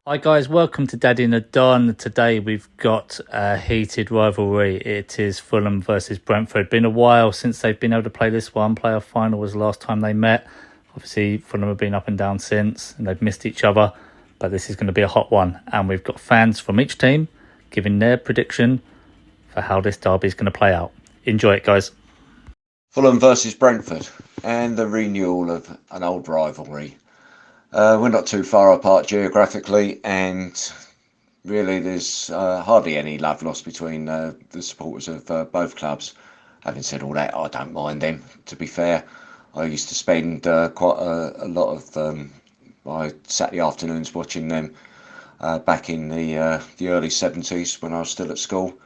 Hi guys, welcome to Daddy and the Don. Today we've got a heated rivalry. It is Fulham versus Brentford. Been a while since they've been able to play this one. Playoff final was the last time they met. Obviously Fulham have been up and down since and they've missed each other. But this is going to be a hot one. And we've got fans from each team giving their prediction for how this derby is going to play out. Enjoy it, guys. Fulham versus Brentford and the renewal of an old rivalry. We're not too far apart geographically, and really there's hardly any love lost between the supporters of both clubs. Having said all that, I don't mind them, to be fair. I used to spend quite a lot of my Saturday afternoons watching them back in the early 70s when I was still at school.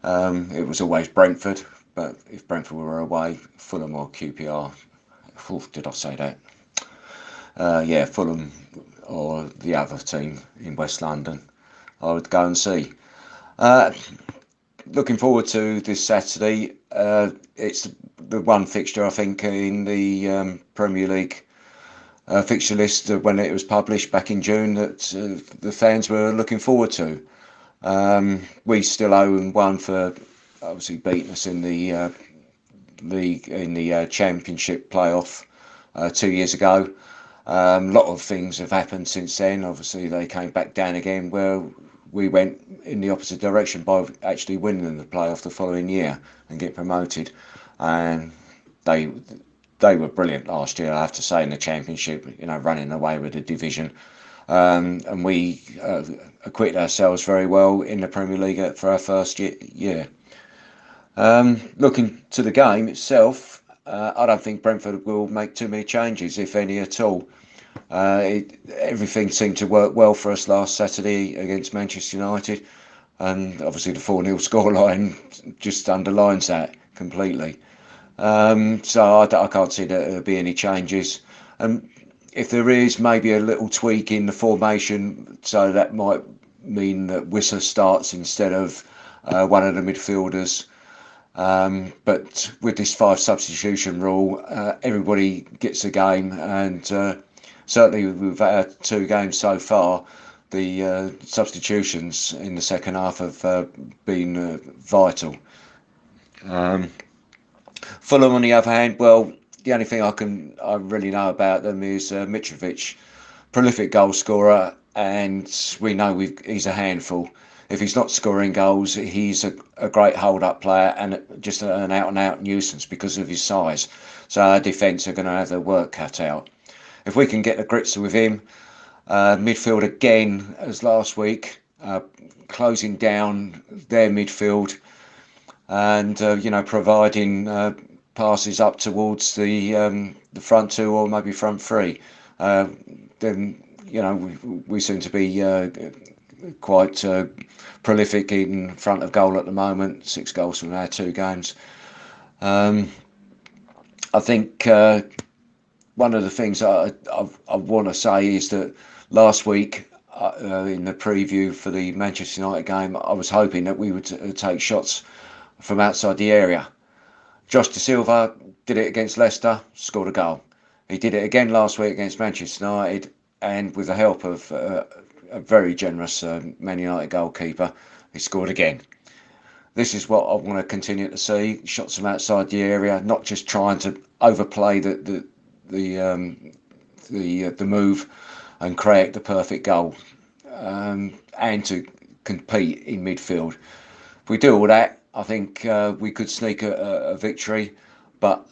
It was always Brentford, but if Brentford were away, Fulham or QPR. Did I say that? Fulham or the other team in West London, I would go and see. Looking forward to this Saturday. It's the one fixture, I think, in the Premier League fixture list when it was published back in June that the fans were looking forward to. We still owe one for obviously beating us in the league in the Championship playoff 2 years ago. A lot of things have happened since then. Obviously, they came back down again, where we went in the opposite direction by actually winning the playoff the following year and get promoted. And they were brilliant last year, I have to say, in the Championship. Running away with the division. And we acquitted ourselves very well in the Premier League for our first year. Looking to the game itself, I don't think Brentford will make too many changes, if any at all. Everything seemed to work well for us last Saturday against Manchester United, and obviously the 4-0 scoreline just underlines that completely. So I can't see that there'll be any changes. If there is, maybe a little tweak in the formation, so that might mean that Wissa starts instead of one of the midfielders. But with this 5 substitution rule, everybody gets a game, and certainly with our 2 games so far, the substitutions in the second half have been vital. Fulham, on the other hand, well, the only thing I really know about them is Mitrovic, prolific goal scorer, and we know he's a handful. If he's not scoring goals, he's a great hold-up player and just an out-and-out nuisance because of his size. So our defence are going to have their work cut out. If we can get the grits with him, midfield again as last week, closing down their midfield and providing passes up towards the front 2 or maybe front 3, then we seem to be quite prolific in front of goal at the moment. 6 goals from our 2 games. I think one of the things I want to say is that last week in the preview for the Manchester United game, I was hoping that we would take shots from outside the area. Josh De Silva did it against Leicester, scored a goal. He did it again last week against Manchester United, and with the help of a very generous Man United goalkeeper, he scored again. This is what I want to continue to see: shots from outside the area, not just trying to overplay the move and create the perfect goal, and to compete in midfield. If we do all that, I think we could sneak a victory, but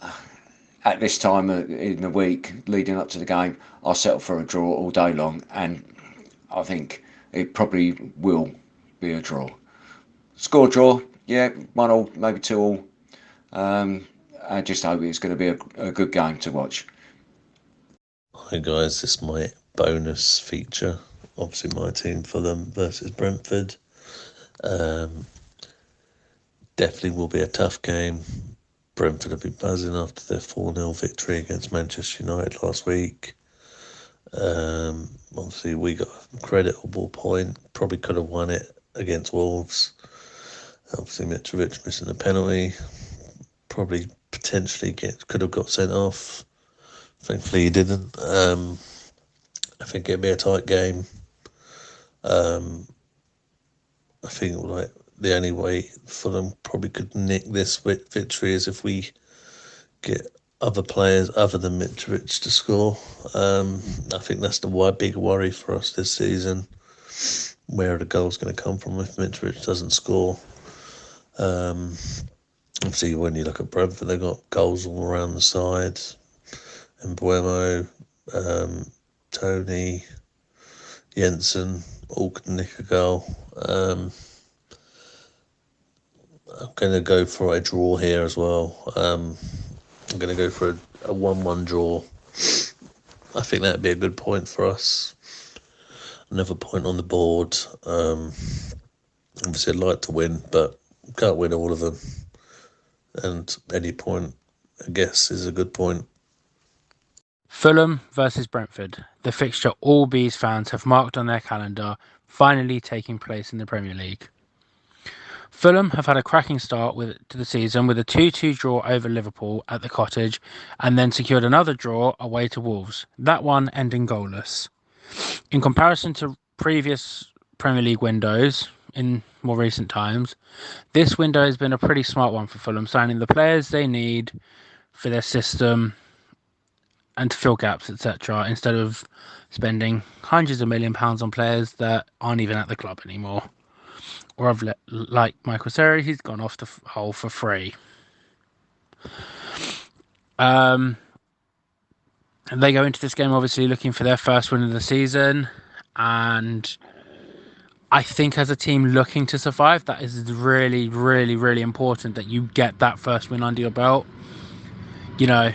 at this time in the week leading up to the game, I'll settle for a draw all day long, and I think it probably will be a draw. Score draw, yeah, 1-1, maybe 2-2. I just hope it's going to be a good game to watch. Hi guys, this is my bonus feature. Obviously my team, Fulham versus Brentford. Definitely will be a tough game. Brentford have been buzzing after their 4-0 victory against Manchester United last week. Obviously we got a creditable point, probably could have won it against Wolves. Obviously Mitrovic missing a penalty, probably potentially could have got sent off. Thankfully he didn't. I think it'll be a tight game. I think like the only way Fulham probably could nick this victory is if we get other players other than Mitrovic to score. I think that's the big worry for us this season. Where are the goals going to come from if Mitrovic doesn't score? Obviously, when you look at Brentford, they've got goals all around the side. And Buemo, Tony, Jensen, all can nick a goal. I'm going to go for a draw here as well. I'm going to go for a 1-1 draw. I think that'd be a good point for us. Another point on the board. Obviously, I'd like to win, but can't win all of them. And any point, I guess, is a good point. Fulham versus Brentford, the fixture all Bees fans have marked on their calendar, finally taking place in the Premier League. Fulham have had a cracking start to the season with a 2-2 draw over Liverpool at the Cottage and then secured another draw away to Wolves, that one ending goalless. In comparison to previous Premier League windows in more recent times, this window has been a pretty smart one for Fulham, signing the players they need for their system and to fill gaps, etc., instead of spending hundreds of £1 million on players that aren't even at the club anymore. Or like Michael Serri, he's gone off the hole for free. And they go into this game obviously looking for their first win of the season, and I think as a team looking to survive, that is really, really, really important that you get that first win under your belt. You know,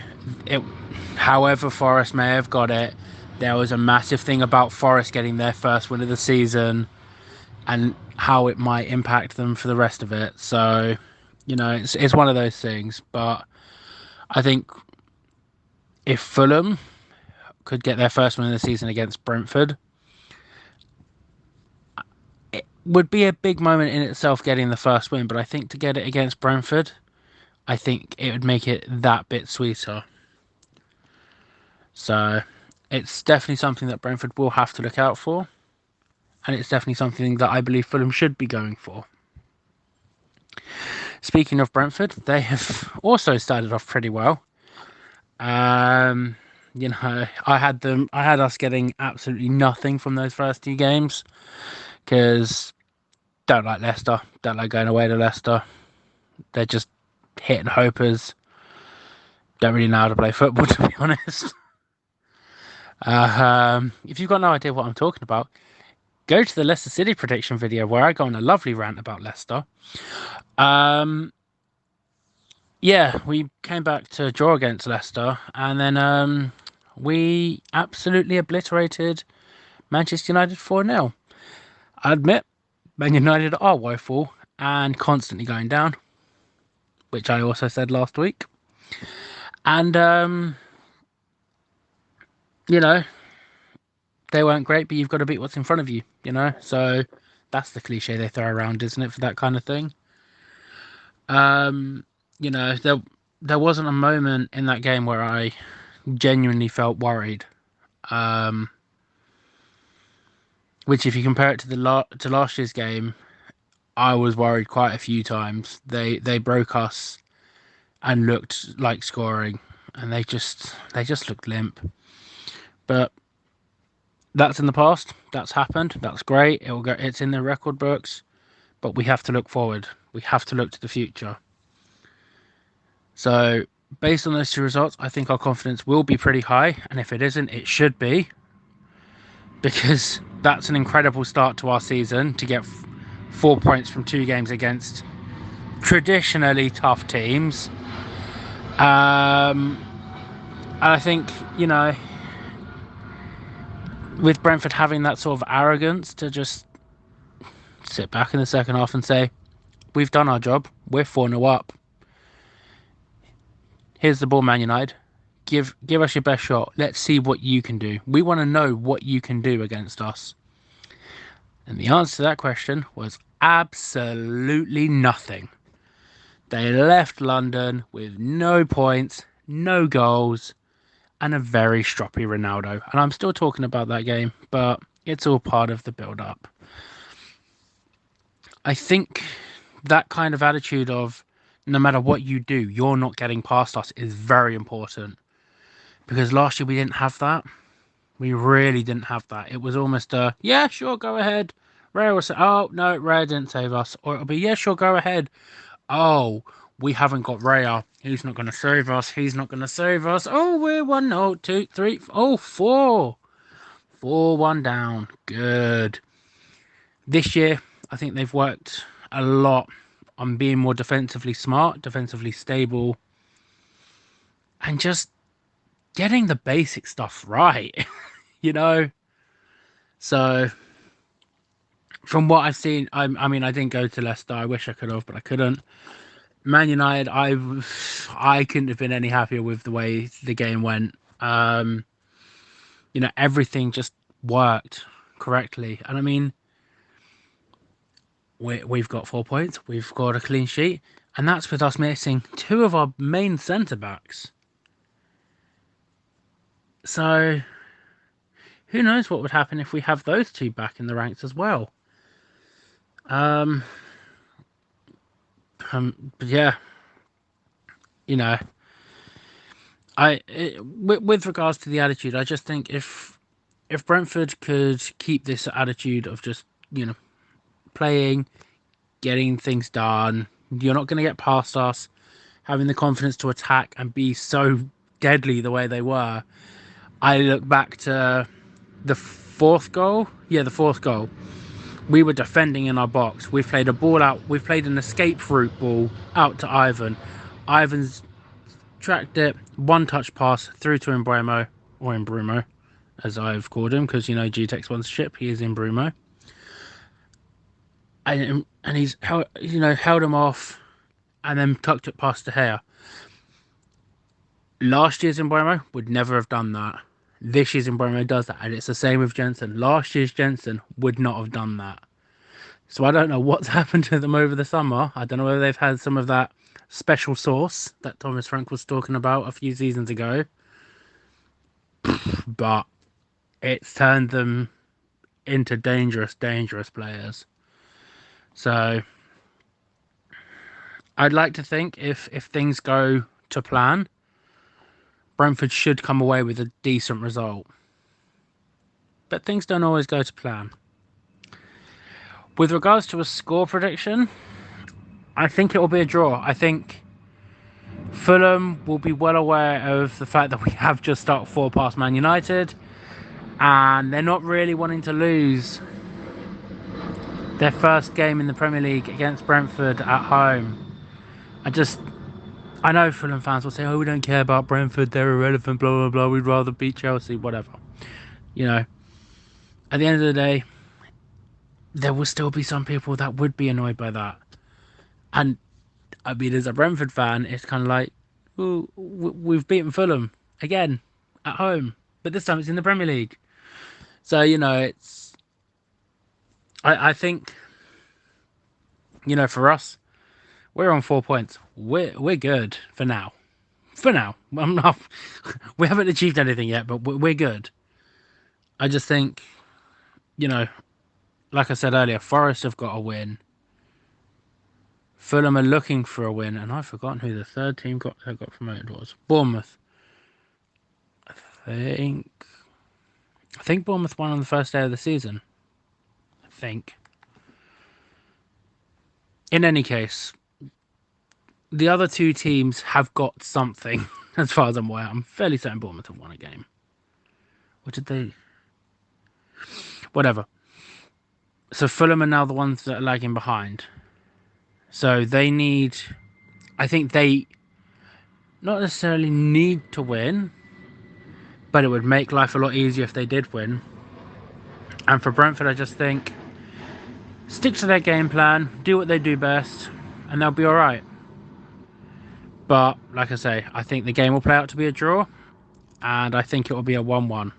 however Forest may have got it, there was a massive thing about Forest getting their first win of the season and how it might impact them for the rest of it. So, you know, it's one of those things. But I think if Fulham could get their first win of the season against Brentford, it would be a big moment in itself getting the first win. But I think to get it against Brentford, I think it would make it that bit sweeter. So it's definitely something that Brentford will have to look out for. And it's definitely something that I believe Fulham should be going for. Speaking of Brentford, they have also started off pretty well. You know, I had us getting absolutely nothing from those first two games because don't like Leicester, don't like going away to Leicester. They're just hitting hopers. Don't really know how to play football, to be honest. If you've got no idea what I'm talking about, go to the Leicester City prediction video where I go on a lovely rant about Leicester. Yeah, we came back to draw against Leicester, and then we absolutely obliterated Manchester United 4-0. I admit, Man United are woeful and constantly going down, which I also said last week. And, you know, they weren't great, but you've got to beat what's in front of you, you know? So that's the cliche they throw around, isn't it, for that kind of thing? You know, there wasn't a moment in that game where I genuinely felt worried. Which, if you compare it to last year's game, I was worried quite a few times. They broke us and looked like scoring, and they just looked limp. But that's in the past. That's happened. That's great. It's in the record books. But we have to look forward. We have to look to the future. So, based on those two results, I think our confidence will be pretty high. And if it isn't, it should be. Because that's an incredible start to our season to get 4 points from 2 games against traditionally tough teams. And I think, you know, with Brentford having that sort of arrogance to just sit back in the second half and say, we've done our job, we're 4-0 up. Here's the ball, Man United. Give us your best shot. Let's see what you can do. We want to know what you can do against us. And the answer to that question was absolutely nothing. They left London with no points, no goals, and a very stroppy Ronaldo. And I'm still talking about that game, but it's all part of the build-up. I think that kind of attitude of no matter what you do, you're not getting past us is very important. Because last year we didn't have that. We really didn't have that. It was almost a, yeah, sure, go ahead. Raya will say, oh, no, Raya didn't save us. Or it'll be, yeah, sure, go ahead. Oh, we haven't got Raya. He's not going to save us. He's not going to save us. Oh, we're 1-0, 2, 3, oh, 4. 4-1 down. Good. This year, I think they've worked a lot on being more defensively smart, defensively stable, and just getting the basic stuff right, you know? So, from what I've seen, I mean, I didn't go to Leicester. I wish I could have, but I couldn't. Man United, I couldn't have been any happier with the way the game went. Everything just worked correctly. And I mean, we've got 4 points. We've got a clean sheet. And that's with us missing 2 of our main centre-backs. So, who knows what would happen if we have those 2 back in the ranks as well. But yeah, with regards to the attitude, I just think if Brentford could keep this attitude of just, playing, getting things done, you're not going to get past us, having the confidence to attack and be so deadly the way they were. I look back to the 4th goal. Yeah, the 4th goal. We were defending in our box. We've played a ball out. We've played an escape route ball out to Ivan. Ivan's tracked it, 1-touch pass through to Mbrumo, or Mbrumo, as I've called him, because, GTEC sponsorship, he is Mbrumo. And he's held him off and then tucked it past De Gea. Last year's Mbrumo would never have done that. This year's Mbrumo does that, and it's the same with Jensen. Last year's Jensen would not have done that. So I don't know what's happened to them over the summer. I don't know whether they've had some of that special sauce that Thomas Frank was talking about a few seasons ago. But it's turned them into dangerous, dangerous players. So I'd like to think if things go to plan, Brentford should come away with a decent result. But things don't always go to plan. With regards to a score prediction, I think it will be a draw. I think Fulham will be well aware of the fact that we have just started 4 past Man United, and they're not really wanting to lose their first game in the Premier League against Brentford at home. I know Fulham fans will say, oh, we don't care about Brentford, they're irrelevant, blah, blah, blah, we'd rather beat Chelsea, whatever. At the end of the day, there will still be some people that would be annoyed by that. And, I mean, as a Brentford fan, it's kind of like, ooh, we've beaten Fulham again at home, but this time it's in the Premier League. So, it's... I think, for us, we're on 4 points. We're good for now. For now. We haven't achieved anything yet, but we're good. I just think, like I said earlier, Forest have got a win. Fulham are looking for a win, and I've forgotten who the third team got promoted was. Bournemouth. I think Bournemouth won on the first day of the season. I think. In any case, the other 2 teams have got something, as far as I'm aware. I'm fairly certain Bournemouth have won a game. Or did they? Whatever. So Fulham are now the ones that are lagging behind. So I think they not necessarily need to win, but it would make life a lot easier if they did win. And for Brentford, I just think, stick to their game plan, do what they do best, and they'll be all right. But, like I say, I think the game will play out to be a draw, and I think it will be a 1-1.